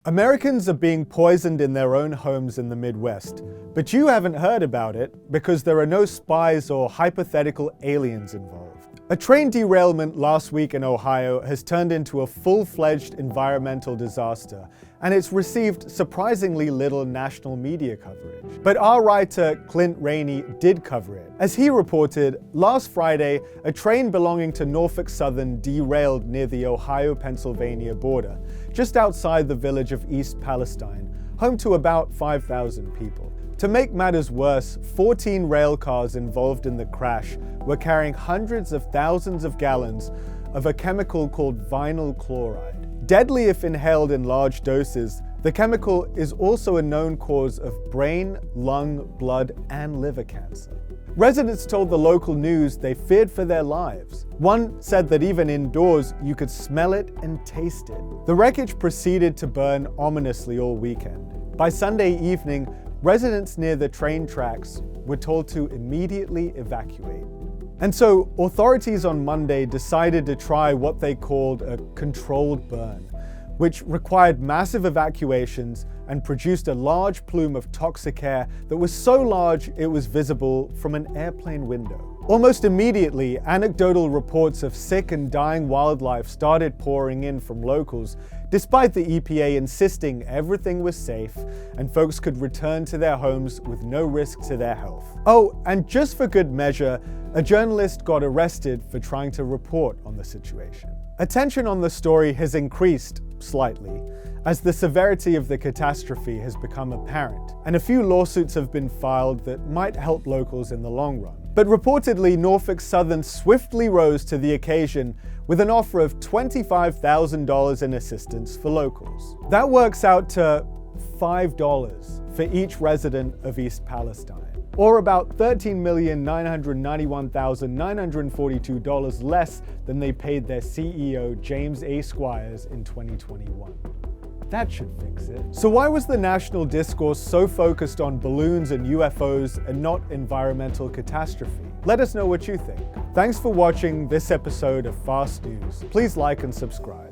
Americans are being poisoned in their own homes in the Midwest, but you haven't heard about it because there are no spies or hypothetical aliens involved. A train derailment last week in Ohio has turned into a full-fledged environmental disaster, and it's received surprisingly little national media coverage. But our writer Clint Rainey did cover it. As he reported, last Friday, a train belonging to Norfolk Southern derailed near the Ohio-Pennsylvania border, just outside the village of East Palestine, home to about 5,000 people. To make matters worse, 14 rail cars involved in the crash were carrying hundreds of thousands of gallons of a chemical called vinyl chloride. Deadly if inhaled in large doses, the chemical is also a known cause of brain, lung, blood, and liver cancer. Residents told the local news they feared for their lives. One said that even indoors, you could smell it and taste it. The wreckage proceeded to burn ominously all weekend. By Sunday evening, residents near the train tracks were told to immediately evacuate. And so authorities on Monday decided to try what they called a controlled burn, which required massive evacuations and produced a large plume of toxic air that was so large it was visible from an airplane window. Almost immediately, anecdotal reports of sick and dying wildlife started pouring in from locals, despite the EPA insisting everything was safe and folks could return to their homes with no risk to their health. Oh, and just for good measure, a journalist got arrested for trying to report on the situation. Attention on the story has increased slightly as the severity of the catastrophe has become apparent, and a few lawsuits have been filed that might help locals in the long run. But reportedly, Norfolk Southern swiftly rose to the occasion with an offer of $25,000 in assistance for locals. That works out to $5 for each resident of East Palestine, or about $13,991,942 less than they paid their CEO, James A. Squires, in 2021. That should fix it. So why was the national discourse so focused on balloons and UFOs and not environmental catastrophe? Let us know what you think. Thanks for watching this episode of Fast News. Please like and subscribe.